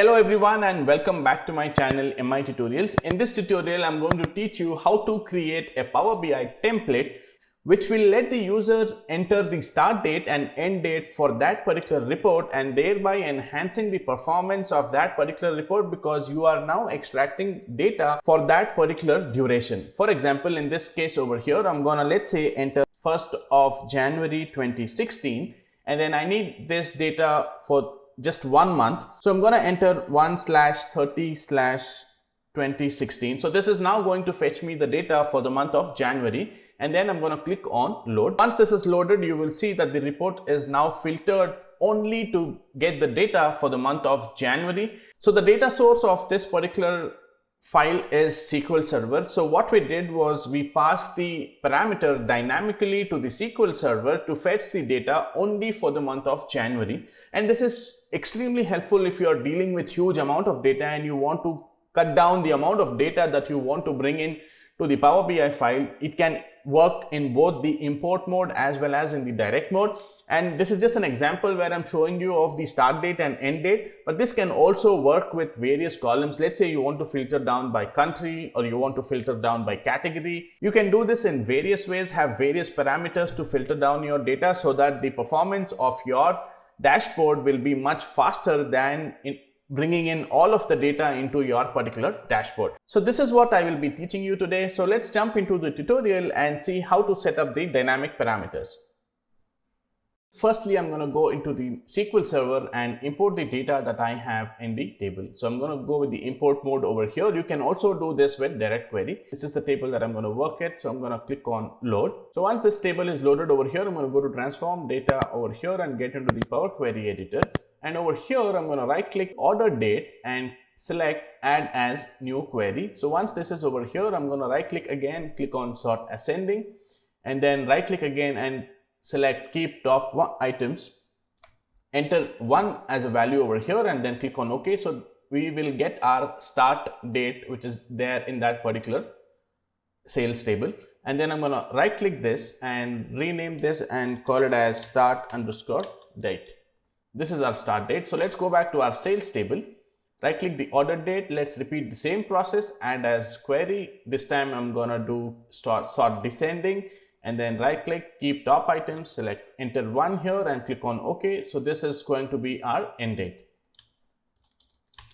Hello everyone and welcome back to my channel MiTutorials. In this tutorial, I'm going to teach you how to create a Power BI template which will let the users enter the start date and end date for that particular report and thereby enhancing the performance of that particular report because you are now extracting data for that particular duration. For example, in this case over here, I'm gonna let's say enter 1st of January 2016 and then I need this data for just 1 month. So I'm going to enter 1/30/2016. So this is now going to fetch me the data for the month of January and then I'm going to click on load. Once this is loaded, you will see that the report is now filtered only to get the data for the month of January. So the data source of this particular file is SQL Server. So what we did was we passed the parameter dynamically to the SQL Server to fetch the data only for the month of January. And this is extremely helpful if you are dealing with huge amount of data and you want to cut down the amount of data that you want to bring in to the Power BI file. It can work in both the import mode as well as in the direct mode. And this is just an example where I'm showing you of the start date and end date, but this can also work with various columns. Let's say you want to filter down by country or you want to filter down by category. You can do this in various ways, have various parameters to filter down your data so that the performance of your dashboard will be much faster than in bringing in all of the data into your particular dashboard. So this is what I will be teaching you today. So let's jump into the tutorial and see how to set up the dynamic parameters. Firstly, I'm going to go into the SQL Server and import the data that I have in the table. So I'm going to go with the import mode over here. You can also do this with direct query. This is the table that I'm going to work at. So I'm going to click on load. So once this table is loaded over here, I'm going to go to transform data over here and get into the Power Query editor. And over here, I'm going to right click order date and select add as new query. So once this is over here, I'm going to right click again, click on sort ascending and then right click again and select keep top items, enter 1 as a value over here and then click on OK. So we will get our start date which is there in that particular sales table. And then I'm going to right click this and rename this and call it as start underscore date. This is our start date. So let's go back to our sales table, right click the order date. Let's repeat the same process, add as query. This time I'm going to do sort descending and then right click, keep top items, select enter 1 here and click on OK. So this is going to be our end date,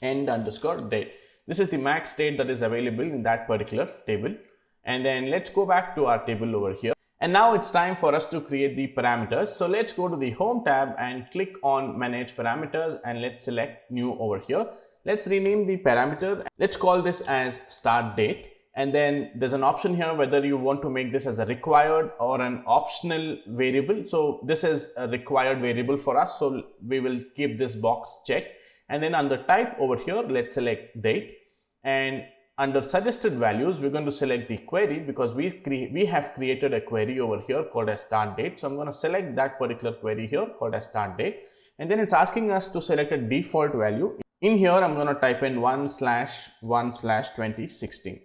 end underscore date. This is the max date that is available in that particular table. And then let's go back to our table over here. And now it's time for us to create the parameters. So let's go to the home tab and click on manage parameters and let's select new over here. Let's rename the parameter. Let's call this as start date. And then there's an option here whether you want to make this as a required or an optional variable. So this is a required variable for us. So we will keep this box checked. And then under type over here, let's select date. And under suggested values, we're going to select the query because we have created a query over here called as start date. So I'm going to select that particular query here called as start date. And then it's asking us to select a default value. In here, I'm going to type in 1/1/2016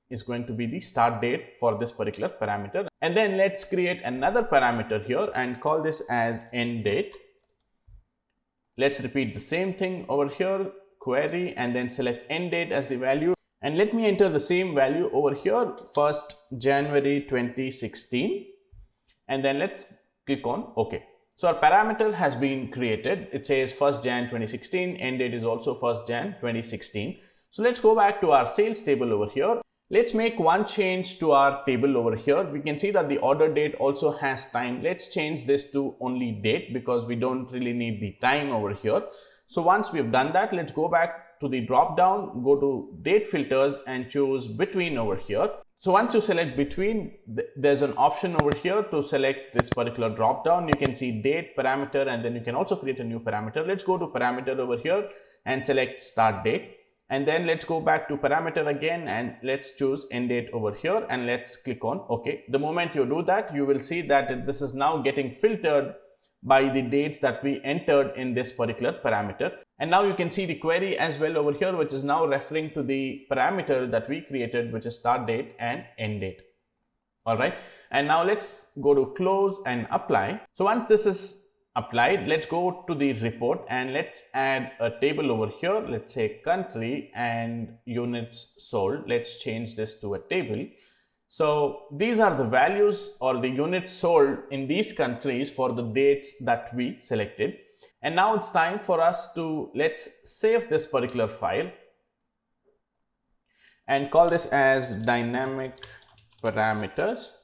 is going to be the start date for this particular parameter. And then let's create another parameter here and call this as end date. Let's repeat the same thing over here, query, and then select end date as the value. And let me enter the same value over here, 1st January 2016. And then let's click on OK. So our parameter has been created. It says 1st Jan 2016, end date is also 1st Jan 2016. So let's go back to our sales table over here. Let's make one change to our table over here. We can see that the order date also has time. Let's change this to only date because we don't really need the time over here. So once we've done that, let's go back to the drop down, go to date filters and choose between over here. So once you select between, there's an option over here to select this particular drop down. You can see date, parameter, and then you can also create a new parameter. Let's go to parameter over here and select start date. And then let's go back to parameter again and let's choose end date over here and let's click on OK. The moment you do that, you will see that this is now getting filtered by the dates that we entered in this particular parameter. And now you can see the query as well over here, which is now referring to the parameter that we created, which is start date and end date. All right. And now let's go to close and apply. So once this is applied. Let's go to the report and let's add a table over here. Let's say country and units sold. Let's change this to a table. So these are the values or the units sold in these countries for the dates that we selected. And now it's time for us to, let's save this particular file and call this as dynamic parameters.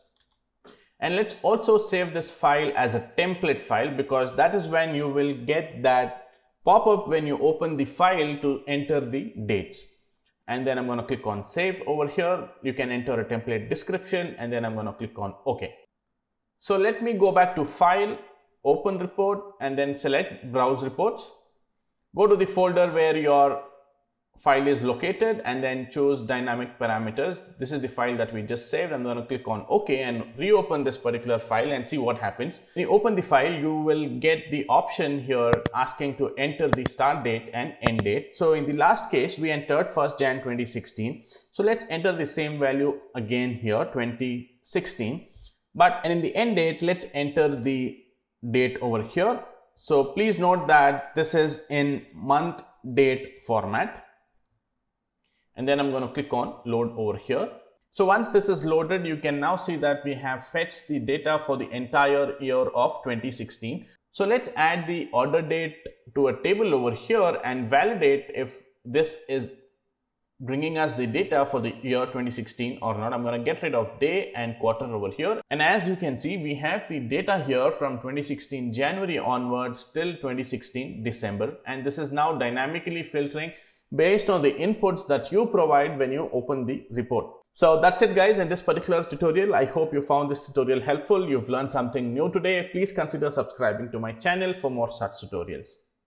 And let's also save this file as a template file, because that is when you will get that pop-up when you open the file to enter the dates. And then I'm going to click on save over here. You can enter a template description and then I'm going to click on OK. So let me go back to file, open report, and then select browse reports. Go to the folder where your file is located and then choose dynamic parameters. This is the file that we just saved. I'm going to click on OK and reopen this particular file and see what happens. When you open the file, you will get the option here asking to enter the start date and end date. So in the last case, we entered 1st Jan 2016. So let's enter the same value again here, 2016. And in the end date, let's enter the date over here. So please note that this is in month date format. And then I'm going to click on load over here. So once this is loaded, you can now see that we have fetched the data for the entire year of 2016. So let's add the order date to a table over here and validate if this is bringing us the data for the year 2016 or not. I'm going to get rid of day and quarter over here. And as you can see, we have the data here from 2016 January onwards till 2016 December. And this is now dynamically filtering based on the inputs that you provide when you open the report. So that's it guys in this particular tutorial. I hope you found this tutorial helpful. You've learned something new today. Please consider subscribing to my channel for more such tutorials.